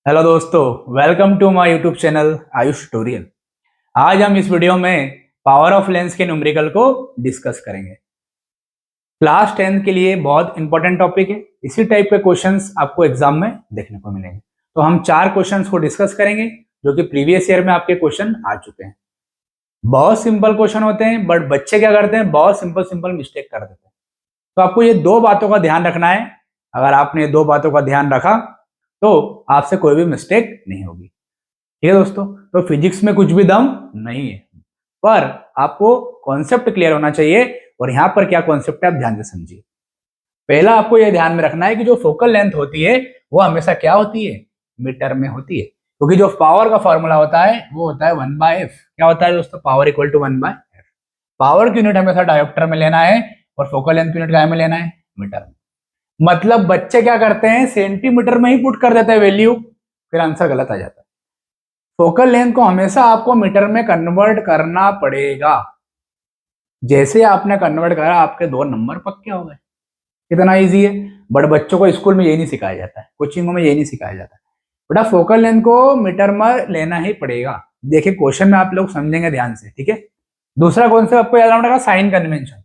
Hello दोस्तों, welcome to my YouTube channel Ayush tutorial. आज हम इस वीडियो में पावर ऑफ लेंस के न्यूमेरिकल को डिस्कस करेंगे। क्लास 10 के लिए बहुत इंपॉर्टेंट टॉपिक है। इसी टाइप के क्वेश्चंस आपको एग्जाम में देखने को मिलेंगे। तो हम 4 क्वेश्चंस को डिस्कस करेंगे जो कि प्रीवियस ईयर में आपके क्वेश्चन आ चुके हैं। बहुत सिंपल क्वेश्चन होते हैं, बट बच्चे क्या करते हैं, बहुत सिंपल सिंपल मिस्टेक कर देते हैं। तो आपको ये दो बातों का ध्यान रखना है। अगर आपने ये दो बातों का ध्यान रखा तो आपसे कोई भी मिस्टेक नहीं होगी। ठीक है दोस्तों, तो फिजिक्स में कुछ भी दम नहीं है, पर आपको कॉन्सेप्ट क्लियर होना चाहिए। और यहां पर क्या कॉन्सेप्ट है आप ध्यान से समझिए। पहला आपको यह ध्यान में रखना है कि जो फोकल लेंथ होती है वो हमेशा क्या होती है, मीटर में होती है। क्योंकि जो पावर का फॉर्मूला होता है वो होता है 1/f। क्या होता है दोस्तों, power equal to 1/f। Power की यूनिट हमेशा डायोप्टर में लेना है और फोकल लेंथ की यूनिट क्या में लेना है, मीटर में। मतलब बच्चे क्या करते हैं, सेंटीमीटर में ही पुट कर देते हैं वैल्यू, फिर आंसर गलत आ जाता है। फोकल लेंथ को हमेशा आपको मीटर में कन्वर्ट करना पड़ेगा। जैसे आपने कन्वर्ट करा आपके 2 नंबर पक्के हो गए। कितना इजी है। बट बच्चों को स्कूल में यही नहीं सिखाया जाता है, कोचिंगों में यही नहीं सिखाया जाता है। बेटा फोकल लेंथ को मीटर में लेना ही पड़ेगा। देखिए क्वेश्चन में आप लोग समझेंगे ध्यान से, ठीक है। दूसरा कॉन्सेप्ट आपको याद रखना पड़ेगा, साइन कन्वेंशन।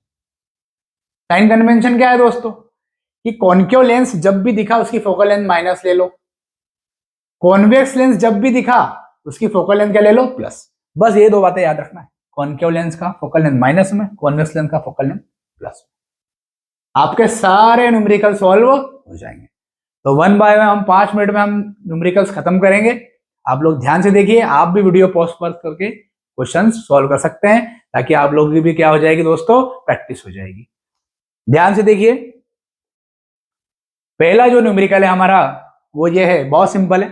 साइन कन्वेंशन क्या है दोस्तों, कि कॉन्केव लेंस जब भी दिखा उसकी फोकल लेंथ माइनस ले लो, कॉन्वेक्स लेंस जब भी दिखा उसकी फोकल लेंथ क्या ले लो, प्लस। बस ये दो बातें याद रखना है। कॉन्केव लेंस का फोकल लेंथ माइनस में, कॉन्वेक्स लेंस का फोकल लेंथ प्लस में। आपके सारे न्यूमेरिकल सॉल्व हो जाएंगे। तो 1/1 में हम 5 मिनट में हम न्यूमेरिकल्स खत्म करेंगे। आप लोग ध्यान से देखिए, आप भी वीडियो पॉज पर करके क्वेश्चन सॉल्व कर सकते हैं, ताकि आप लोग की भी क्या हो जाएगी दोस्तों, प्रैक्टिस हो जाएगी। ध्यान से देखिए, पहला जो न्यूमेरिकल है हमारा वो ये है, बहुत सिंपल है।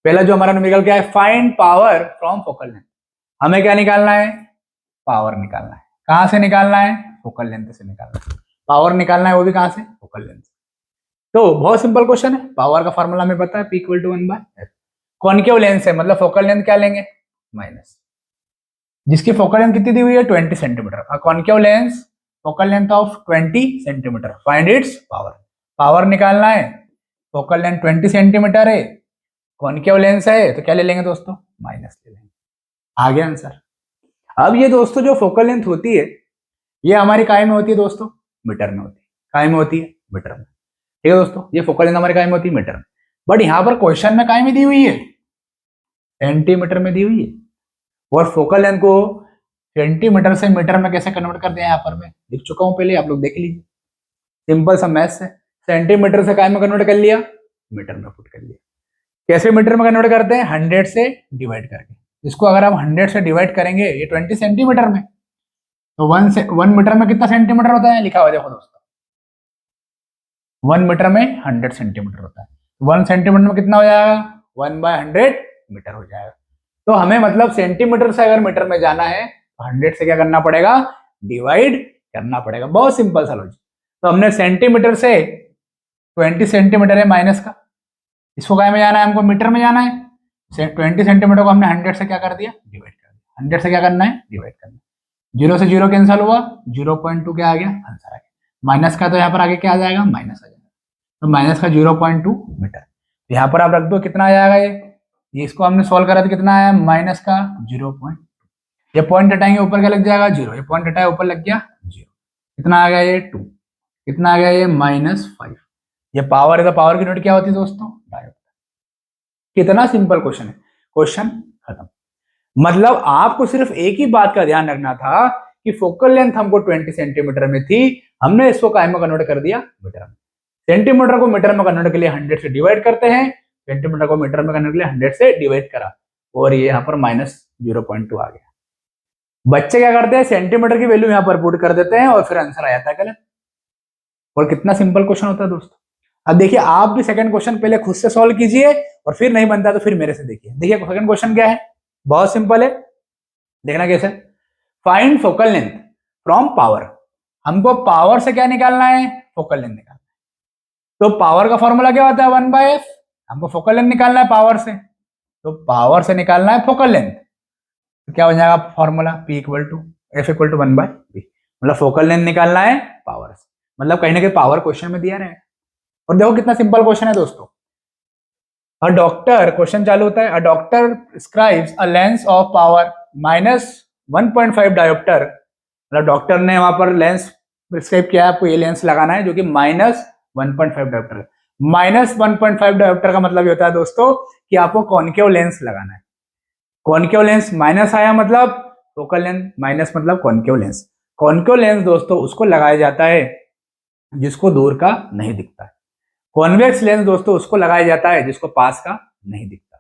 पहला जो हमारा न्यूमेरिकल क्या है, find power from focal length. हमें क्या निकालना है, पावर निकालना है। कहां से निकालना है, फोकल लेंथ से निकालना है। पावर निकालना है वो भी कहां से, फोकल लेंथ से। तो बहुत सिंपल क्वेश्चन है। पावर का फॉर्मूला हमें पता है, P equal to 1/f। Concave lens है मतलब फोकल लेंथ क्या लेंगे, माइनस। जिसकी फोकल लेंथ कितनी दी हुई है, 20 centimetre. Concave lens focal length of 20 centimetre, find its power. Power निकालना है, फोकल लेंथ 20 सेंटीमीटर है, कॉन्केव लेंस है, तो क्या ले लेंगे दोस्तों, माइनस ले लेंगे। आ गया आंसर। अब ये दोस्तों जो फोकल लेंथ होती है ये हमारी काय में होती है दोस्तों, मीटर में होती है। काय में होती है, मीटर में। ठीक है दोस्तों, ये फोकल लेंथ हमारी काय में होती है, मीटर में। बट यहाँ पर क्वेश्चन में काय में दी हुई है, सेंटीमीटर में दी हुई है। और फोकल लेंथ को सेंटीमीटर से मीटर में कैसे कन्वर्ट कर दिया, यहाँ पर मैं लिख चुका हूँ पहले, आप लोग देख लीजिए। सिंपल सा मैथ्स है। सेंटीमीटर से काय में कन्वर्ट कर लिया, मीटर में पुट कर लिया। कैसे मीटर में कन्वर्ट करते हैं, 100 से डिवाइड करके। इसको अगर आप 100 से डिवाइड करेंगे, ये 20 सेंटीमीटर में, तो 1 मीटर में कितना सेंटीमीटर होता है, लिखा हुआ देखो दोस्तों। 1 मीटर में 100 सेंटीमीटर होता है। 1 सेंटीमीटर में कितना हो जाएगा, 1/100 मीटर हो जाएगा। तो हमें मतलब सेंटीमीटर से अगर मीटर में जाना है तो 100 से क्या करना पड़ेगा, डिवाइड करना पड़ेगा। बहुत सिंपल सा लॉजिक। तो हमने सेंटीमीटर से 20 सेंटीमीटर है माइनस का, इसको क्या में जाना है, हमको मीटर में जाना है। 20 सेंटीमीटर को हमने 100 से क्या कर दिया, डिवाइड कर दिया। 100 से क्या करना है, डिवाइड करना है। 0 से 0 कैंसिल हुआ, 0.2 क्या आ गया, आंसर आ गया। माइनस का तो यहाँ पर आगे क्या आ जाएगा, माइनस आ जाएगा। तो माइनस का 0.2 मीटर। तो यहाँ पर आप रख दो, कितना आ जाएगा ये इसको हमने सॉल्व करा तो कितना आया, माइनस का 0. ये पॉइंट हटाएंगे ऊपर क्या लग जाएगा, 0। ये पॉइंट हटाया ऊपर लग गया 0। कितना आ गया ये 2। कितना आ गया ये -5। ये पावर है तो पावर की यूनिट क्या होती है दोस्तों, डायोड। कितना सिंपल क्वेश्चन है, क्वेश्चन खत्म। मतलब आपको सिर्फ एक ही बात का ध्यान रखना था कि फोकल लेंथ हमको 20 सेंटीमीटर में थी, हमने इसको काय में कन्वर्ट कर दिया, मीटर में। सेंटीमीटर को मीटर में कन्वर्ट के लिए 100 से डिवाइड करते हैं, सेंटीमीटर को मीटर में कन्वर्ट के लिए 100 से डिवाइड करा, और ये यहाँ पर -0.2 आ गया। बच्चे क्या करते हैं, सेंटीमीटर की वैल्यू यहाँ पर पुट कर देते हैं और फिर आंसर आ जाता है गलत। और कितना सिंपल क्वेश्चन होता है दोस्तों। अब देखिए आप भी सेकंड क्वेश्चन पहले खुद से सॉल्व कीजिए, और फिर नहीं बनता तो फिर मेरे से देखिए। देखिए सेकंड क्वेश्चन क्या है, बहुत सिंपल है, देखना कैसे। Find focal length from power. हमको पावर से क्या निकालना है, फोकल लेंथ निकालना है। तो पावर का फॉर्मूला क्या होता है, 1/f। हमको फोकल लेंथ निकालना है पावर से, तो पावर से निकालना है फोकल लेंथ। तो क्या हो जाएगा formula, P equal to F equal to 1/b। मतलब फोकल लेंथ निकालना है पावर से, मतलब कहीं ना कहीं पावर क्वेश्चन में दिया रहेगा। और देखो कितना सिंपल क्वेश्चन है दोस्तों। अ डॉक्टर, क्वेश्चन चालू होता है, a doctor prescribes a lens of power -1.5 dioptre. मतलब डॉक्टर ने वहां पर लेंस प्रिस्क्राइब किया है, आपको ये लेंस लगाना है जो कि -1.5 डायोप्टर। -1.5 डायोप्टर का मतलब ये होता है दोस्तों कि आपको कॉनकेव लेंस लगाना है। कॉनकेव लेंस माइनस आया मतलब फोकल लेंथ, माइनस मतलब कॉनकेव लेंस। कॉनकेव लेंस दोस्तों उसको लगाया जाता है जिसको दूर का नहीं दिखता है। कॉन्वेक्स लेंस दोस्तों उसको लगाया जाता है जिसको पास का नहीं दिखता।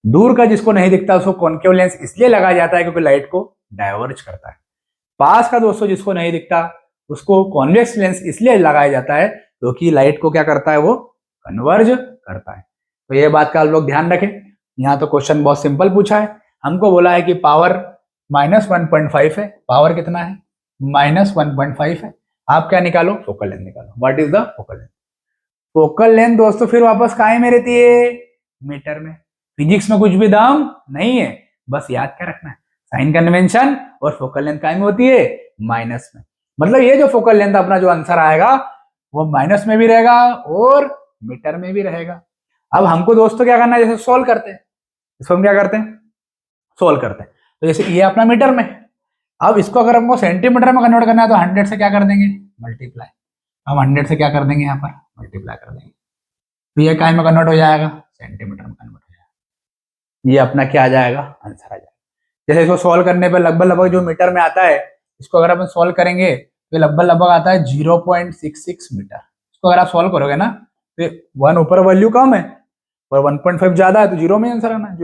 दूर का जिसको नहीं दिखता उसको कॉनकेव लेंस इसलिए लगाया जाता है क्योंकि लाइट को डाइवर्ज करता है। पास का दोस्तों जिसको नहीं दिखता उसको कॉन्वेक्स लेंस इसलिए लगाया जाता है क्योंकि लाइट को क्या करता है, वो कन्वर्ज करता है। तो ये बात का आप लोग ध्यान रखें। यहाँ तो क्वेश्चन बहुत सिंपल पूछा है, हमको बोला है कि पावर -1.5 है। पावर कितना है? -1.5 है। आप क्या निकालो? फोकल लेंथ निकालो। What is the focal length? Focal length दोस्तों फिर वापस काय में रहती है? मीटर में। फिजिक्स में कुछ भी दाम नहीं है, बस याद क्या रखना है, साइन कन्वेंशन और फोकल लेंथ काय में होती है? माइनस में। मतलब ये जो फोकल लेंथ अपना जो आंसर आएगा वो माइनस में भी रहेगा और मीटर में भी रहेगा। अब हमको दोस्तों क्या करना है, जैसे सोल्व करते हैं, इसको हम क्या करते हैं? सोल्व करते हैं। तो जैसे ये अपना मीटर में, अब इसको अगर हमको सेंटीमीटर में कन्वर्ट करना है तो 100 से क्या कर देंगे? मल्टीप्लाई। हम 100 से क्या कर देंगे? यहाँ पर मल्टीप्लाई कर देंगे, तो ये काय में कन्वर्ट हो जाएगा? सेंटीमीटर में कन्वर्ट हो जाएगा। ये अपना क्या आ जाएगा? आंसर आ जाएगा। जैसे इसको सॉल्व करने पे लगभग लगभग जो मीटर में आता है, इसको अगर अपन सॉल्व करेंगे तो लगभग लगभग आता है 0.66 मीटर। इसको अगर आप सॉल्व करोगे ना तो 1 ऊपर वैल्यू कम है और 1.5 ज्यादा है, तो जीरो में आंसर आना है।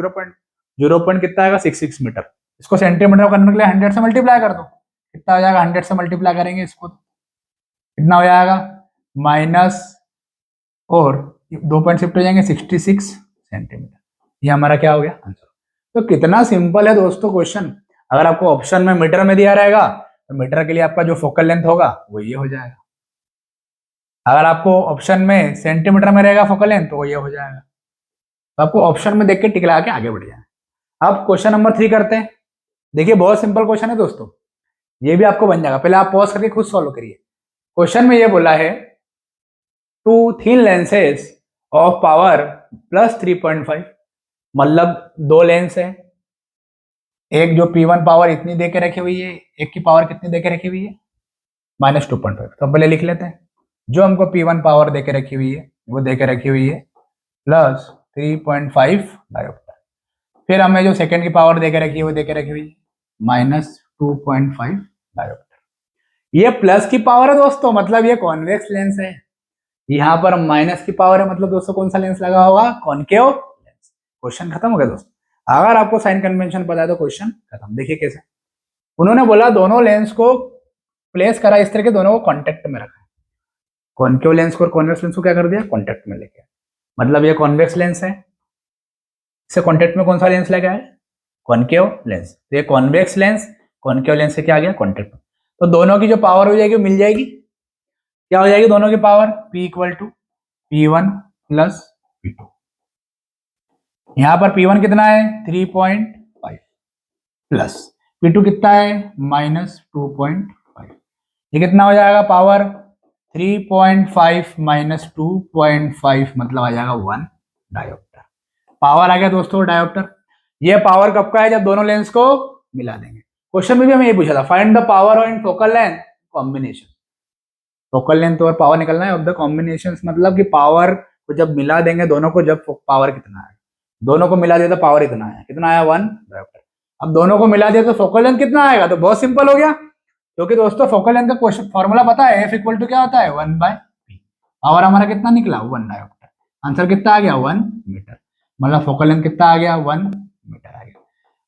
0 पॉइंट कितना आएगा? 66 मीटर। इसको सेंटीमीटर में करने के लिए 100 से मल्टीप्लाई कर दो, कितना हो जाएगा? 100 से मल्टीप्लाई करेंगे इसको, कितना हो जाएगा? माइनस और 2 पॉइंट शिफ्ट हो जाएंगे, 66 सेंटीमीटर। ये हमारा क्या हो गया? आंसर। तो कितना सिंपल है दोस्तों क्वेश्चन। अगर आपको ऑप्शन में मीटर में दिया रहेगा तो मीटर के लिए आपका जो फोकल लेंथ होगा वो ये हो जाएगा। अगर आपको ऑप्शन में सेंटीमीटर में रहेगा फोकल लेंथ तो वो ये हो जाएगा। तो आपको ऑप्शन में देख के टिक लगा के आगे बढ़ जाए। अब क्वेश्चन नंबर 3 करते हैं। देखिए बहुत सिंपल क्वेश्चन है दोस्तों, ये भी आपको बन जाएगा। पहले आप पॉज करके खुद सॉल्व करिए। क्वेश्चन में ये बोला है two thin lenses of power +3.5, मतलब दो लेंस है, एक जो P1 पावर इतनी दे के रखी हुई है, एक की पावर कितनी दे के रखी हुई है? -2.5। तो पहले लिख लेते हैं, जो हमको P1 पावर दे के रखी हुई है वो दे के रखी हुई है +3.5 डायोप्टर। फिर हमें जो सेकंड की पावर दे के रखी है वो दे के रखी हुई है -2.5 डायोप्टर। ये प्लस की पावर है दोस्तों, मतलब ये कॉन्वेक्स लेंस है। यहाँ पर माइनस की पावर है, मतलब दोस्तों कौन सा लेंस लगा होगा? Concave lens. क्वेश्चन खत्म हो गया दोस्तों। अगर आपको साइन कन्वेंशन पता है तो क्वेश्चन खत्म। देखिए कैसे उन्होंने बोला, दोनों लेंस को प्लेस करा इस तरह के, दोनों को कॉन्टेक्ट में रखा। कॉनकेव लेंस को और कॉन्वेक्स लेंस को क्या कर दिया? कॉन्टेक्ट में लेके। मतलब ये कॉन्वेक्स लेंस है, इससे कॉन्टेक्ट में कौन सा लेंस लगा है? Concave lens. तो ये कॉन्वेक्स लेंस कॉनकेव लेंस से क्या आ गया? कॉन्टेक्ट में। तो दोनों की जो पावर हो जाएगी वो मिल जाएगी। क्या हो जाएगी दोनों की पावर? P = P1 + P2। यहां पर P1 कितना है? 3.5 प्लस P2 कितना है? -2.5। ये कितना हो जाएगा पावर? 3.5 - 2.5 मतलब आ जाएगा 1 डायोप्टर। पावर आ गया दोस्तों डायोप्टर। ये पावर कब का है? जब दोनों लेंस को मिला देंगे। क्वेश्चन में भी हमें ये पूछा था, find the power in focal length combination. Focal length और पावर निकलना है ऑफ द कॉम्बिनेशन, मतलब कि पावर को जब मिला देंगे दोनों को, जब पावर कितना है, दोनों को मिला दिया तो पावर इतना है, कितना आया? 1 डायोप्टर। अब दोनों को मिला दिया तो फोकल लेंथ कितना आएगा? तो बहुत सिंपल हो गया, क्योंकि दोस्तों फोकल लेंथ का क्वेश्चन फॉर्मूला पता है, F = क्या होता है? 1/p। पावर हमारा कितना निकला? 1 डायोप्टर। आंसर कितना आ गया? 1 मीटर। मतलब फोकल लेंथ कितना आ गया? 1 मीटर आ गया।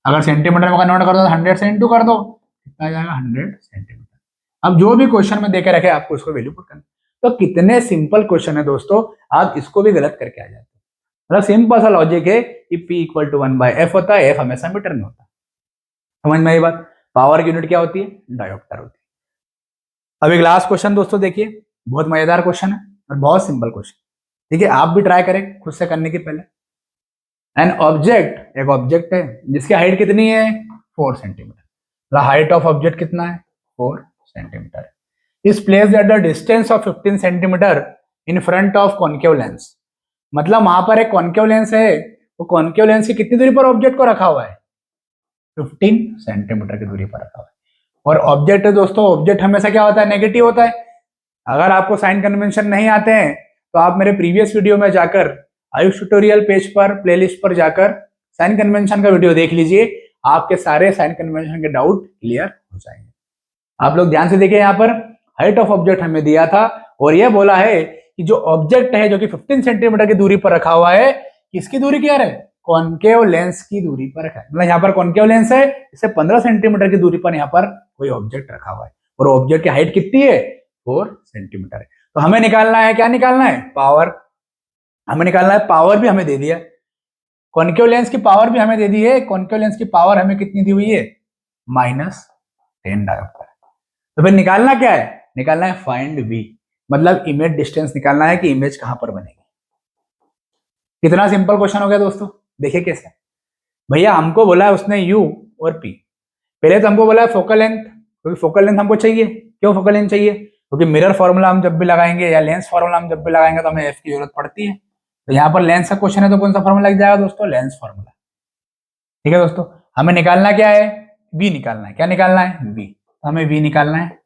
अगर सेंटीमीटर में कन्वर्ट कर दो तो 100 से इंटू कर दो, कितना आ जाएगा? 100 सेंटीमीटर। अब जो भी क्वेश्चन में देके रखे आपको उसको वैल्यू पुट करना। तो कितने सिंपल क्वेश्चन है दोस्तों, आप इसको भी गलत करके आ जाते हो। मतलब सिंपल सा लॉजिक है कि P = 1/f होता है, f हमेशा मीटर में होता है। समझ में आई बात? पावर की यूनिट क्या होती है? डायोप्टर होती है। अब एक लास्ट क्वेश्चन दोस्तों देखिए, बहुत मजेदार क्वेश्चन है और बहुत सिंपल क्वेश्चन। ठीक है, आप भी ट्राई करें खुद से करने के पहले। एन ऑब्जेक्ट, एक ऑब्जेक्ट है जिसकी हाइट कितनी है? 4 सेंटीमीटर। हाइट ऑफ ऑब्जेक्ट कितना है? 4 सेंटीमीटर है। Is placed at the distance of 15 centimetre in front of concave lens. मतलब वहां पर एक कॉन्केव लेंस है, वो कॉन्केव लेंस की कितनी दूरी पर ऑब्जेक्ट को रखा हुआ है? 15 सेंटीमीटर की दूरी पर रखा हुआ है। और ऑब्जेक्ट है दोस्तों, ऑब्जेक्ट हमेशा क्या होता है? नेगेटिव होता है। अगर आपको साइन कन्वेंशन नहीं आते हैं तो आप मेरे प्रीवियस वीडियो में जाकर आयुष ट्यूटोरियल पेज पर प्लेलिस्ट पर जाकर साइन कन्वेंशन का वीडियो देख लीजिए, आपके सारे साइन कन्वेंशन के डाउट क्लियर हो जाएंगे। आप लोग ध्यान से देखिए, यहाँ पर हाइट ऑफ ऑब्जेक्ट हमें दिया था और यह बोला है कि जो ऑब्जेक्ट है जो कि 15 सेंटीमीटर की दूरी पर रखा हुआ है, किसकी दूरी क्या है? कॉन्केव लेंस की दूरी पर रखा है। मतलब यहाँ पर कॉन्केव लेंस है, इससे 15 सेंटीमीटर की दूरी पर यहाँ पर कोई ऑब्जेक्ट रखा हुआ है और ऑब्जेक्ट की हाइट कितनी है? 4 सेंटीमीटर है। तो हमें निकालना है, क्या निकालना है? पावर। हमें निकालना है, पावर भी हमें दे दिया, कॉन्केव लेंस की पावर भी हमें दे दी है। कॉन्केव लेंस की पावर हमें कितनी दी हुई है? -10 डायोप्टर। तो फिर निकालना क्या है? निकालना है फाइंड वी, मतलब इमेज डिस्टेंस निकालना है कि इमेज कहां पर बनेगी। कितना सिंपल क्वेश्चन हो गया दोस्तों, देखिए कैसे। भैया हमको बोला है उसने यू और पी। पहले तो हमको बोला है फोकल लेंथ, क्योंकि फोकल लेंथ हमको चाहिए। क्यों फोकल लेंथ चाहिए? क्योंकि मिरर फॉर्मूला हम जब भी लगाएंगे या लेंस फॉर्मूला हम जब भी लगाएंगे तो हमें एफ की जरूरत पड़ती है। तो यहाँ पर लेंस का क्वेश्चन है तो कौन सा फॉर्मूला लग जाएगा दोस्तों? Lens formula. ठीक है दोस्तों, हमें निकालना क्या है? वी निकालना है। क्या निकालना है? वी। तो हमें वी निकालना है,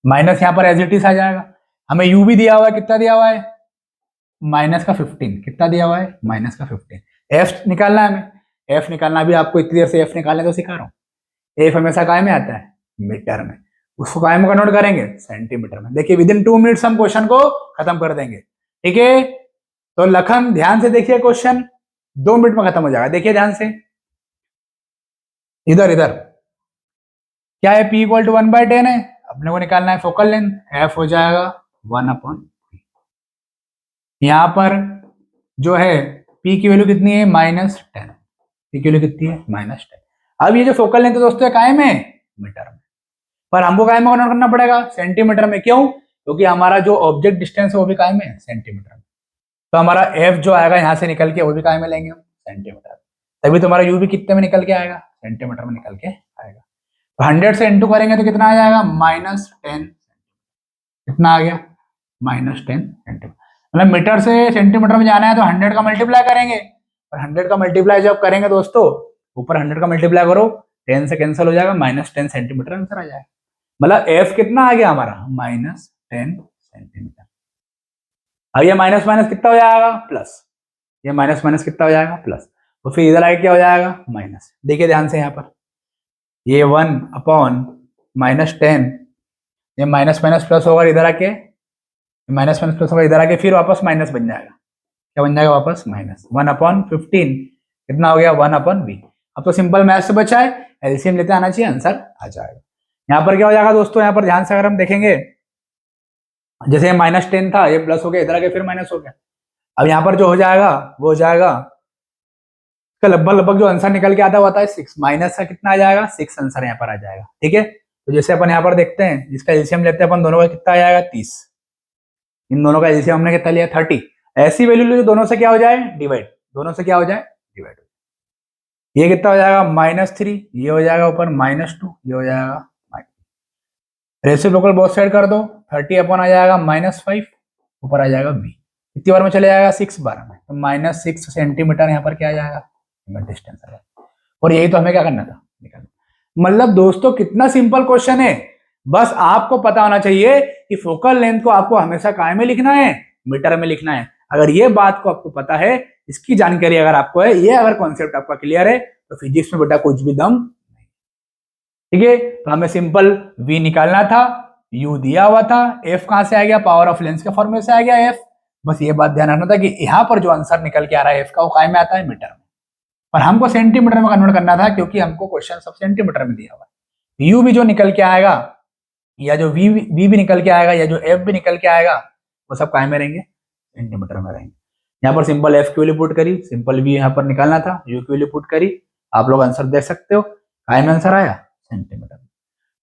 माइनस यहाँ पर एज इट इज आ जाएगा। हमें यू भी दिया हुआ है, कितना दिया हुआ है? -15। कितना दिया हुआ है? -15। एफ निकालना है हमें। एफ निकालना भी आपको इतनी देर से एफ निकालने तो सिखा रहा हूँ। एफ हमेशा काय में आता है? मीटर में। उसको काय में कन्वर्ट करेंगे? सेंटीमीटर में। देखिए विदिन 2 मिनट्स हम क्वेश्चन को खत्म कर देंगे। ठीक है, तो लखन ध्यान से देखिए, क्वेश्चन 2 मिनट में खत्म हो जाएगा। देखिए ध्यान से, इधर इधर क्या है? P = 1/10 है। अपने को निकालना है फोकल लेंथ, एफ हो जाएगा 1/3। यहां पर जो है P की वैल्यू कितनी है? -10। P की वैल्यू कितनी है? -10। अब ये जो फोकल लेंथ है दोस्तों काय में? मीटर में। पर हमको काय में कन्वर्ट करना पड़ेगा? सेंटीमीटर में। क्यों? क्योंकि हमारा जो ऑब्जेक्ट डिस्टेंस है वो भी काय में? सेंटीमीटर में। तो हमारा एफ जो आएगा यहां से निकल के वो भी काय में लेंगे हम? सेंटीमीटर। तभी तुम्हारा यू भी कितने में निकल के आएगा? सेंटीमीटर में निकल के आएगा। तो 100 से इंटू करेंगे तो कितना आ जाएगा? -10। कितना आ गया? -10 सेंटीमीटर। मतलब मीटर से सेंटीमीटर में जाना है तो 100 का मल्टीप्लाई करेंगे, और 100 का मल्टीप्लाई जब करेंगे दोस्तों, ऊपर 100 का मल्टीप्लाई करो, 10 से कैंसिल हो जाएगा, -10 सेंटीमीटर आंसर आ जाएगा। मतलब एफ कितना आ गया हमारा? -10 सेंटीमीटर। अब ये माइनस माइनस कितना हो जाएगा? प्लस। ये माइनस माइनस कितना हो जाएगा? प्लस। तो फिर इधर आगे क्या हो जाएगा? माइनस। देखिए ध्यान से, यहाँ पर ये 1/-10, ये माइनस माइनस प्लस होगा इधर आके, माइनस माइनस प्लस होगा इधर आके, फिर वापस माइनस बन जाएगा। क्या बन जाएगा? वापस माइनस। 1/15 कितना हो गया? 1/v। अब तो सिंपल मैथ से बचा है, एलसीएम लेते आना चाहिए, आंसर आ जाएगा। यहाँ पर क्या हो जाएगा दोस्तों? यहाँ पर ध्यान से अगर हम देखेंगे, जैसे -10 था, ये प्लस हो गया इधर आके, फिर माइनस हो गया। अब यहाँ पर जो हो जाएगा वो हो जाएगा, लगभग लगभग जो आंसर निकल के आता हुआ था 6, माइनस का कितना आ जाएगा? 6 आंसर यहाँ पर आ जाएगा। ठीक है, तो जैसे अपन यहाँ पर देखते हैं, इसका एलसीएम लेते हैं अपन, दोनों का कितना आ जाएगा? 30। इन दोनों का एलसीएम हमने कितना लिया? 30। ऐसी वैल्यू लो जो दोनों से क्या हो जाए? डिवाइड। दोनों से क्या हो जाए? डिवाइड। ये कितना हो जाएगा? -3। ये हो जाएगा ऊपर -2, ये हो जाएगा। रेसिप्रोकल बोथ साइड कर दो, 30 अपन आ जाएगा -5, ऊपर आ जाएगा b। कितनी बार में चले जाएगा? 6 बार में। तो -6 सेंटीमीटर यहाँ पर क्या आ जाएगा? डिस्टेंस आ जाएगा। और यही तो हमें क्या करना था? निकालना। मतलब दोस्तों कितना सिंपल क्वेश्चन है, बस आपको पता होना चाहिए कि फोकल लेंथ को आपको हमेशा काय में लिखना है? मीटर में लिखना है। अगर ये बात को आपको पता है, इसकी जानकारी अगर आपको है, ये अगर कॉन्सेप्ट आपका क्लियर है, तो फिजिक्स में बेटा कुछ भी दम नहीं। ठीक है, तो हमें सिंपल v निकालना था, u दिया हुआ था, f कहां से आ गया? पावर ऑफ लेंस के फॉर्मूले से आ गया f। बस ये बात ध्यान रखना था कि यहाँ पर जो आंसर निकल के आ रहा है f का, वो काय में आता है? मीटर में। पर हमको सेंटीमीटर में कन्वर्ट करना था, क्योंकि हमको क्वेश्चन सब सेंटीमीटर में दिया हुआ है। u भी जो निकल के आएगा, या जो v भी निकल के आएगा, या जो f भी निकल के आएगा, वो सब काय में रहेंगे? सेंटीमीटर में रहेंगे। यहाँ पर सिंपल f की वैल्यू पुट करी, सिंपल v यहाँ पर निकालना था, u की वैल्यू पुट करी, आप लोग आंसर देख सकते हो, काय में आंसर आया? सेंटीमीटर।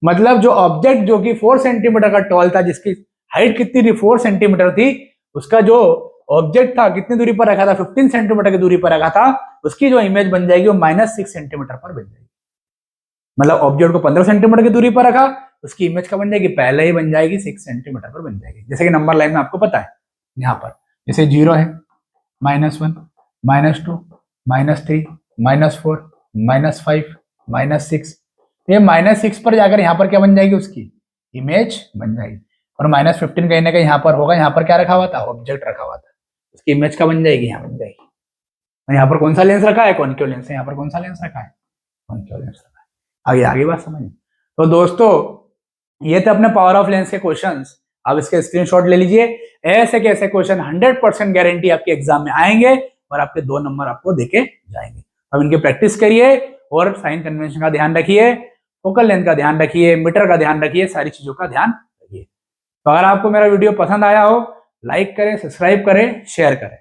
मतलब जो ऑब्जेक्ट जो कि 4 सेंटीमीटर का टॉल था, जिसकी हाइट कितनी थी? 4 सेंटीमीटर थी, उसका जो ऑब्जेक्ट था कितनी दूरी पर रखा था? 15 सेंटीमीटर की दूरी पर रखा था, उसकी जो इमेज बन जाएगी वो -6 सेंटीमीटर पर बन जाएगी। मतलब ऑब्जेक्ट को 15 सेंटीमीटर की दूरी पर रखा, उसकी इमेज का बन जाएगी? पहले ही बन जाएगी 6 सेंटीमीटर पर बन जाएगी। जैसे कि नंबर लाइन में आपको पता है, यहाँ पर जैसे 0 है, -1, -2, -3, -4, -5, -6। ये -6 पर जाकर यहाँ पर क्या बन जाएगी, उसकी इमेज बन जाएगी। और -15 कहीं ना कहीं यहाँ पर होगा, यहाँ पर क्या रखा हुआ था, ऑब्जेक्ट रखा हुआ था, उसकी इमेज क्या बन जाएगी, यहाँ बन जाएगी। और यहाँ पर कौन सा लेंस रखा है, कॉन्केव लेंस है। यहाँ पर कौन सा लेंस रखा है, कॉन्केव लेंस रखा है। आगे आगे बात समझ। तो दोस्तों ये थे अपने पावर ऑफ लेंस के क्वेश्चंस। आप इसके स्क्रीनशॉट ले लीजिए। ऐसे कैसे क्वेश्चन 100% गारंटी आपके एग्जाम में आएंगे और आपके 2 नंबर आपको देके जाएंगे। अब इनकी प्रैक्टिस करिए और साइन कन्वेंशन का ध्यान रखिए, फोकल लेंथ का ध्यान रखिए, मीटर का ध्यान रखिए, सारी चीजों का ध्यान रखिए। तो अगर आपको मेरा वीडियो पसंद आया हो, लाइक करें, सब्सक्राइब करें, शेयर करें।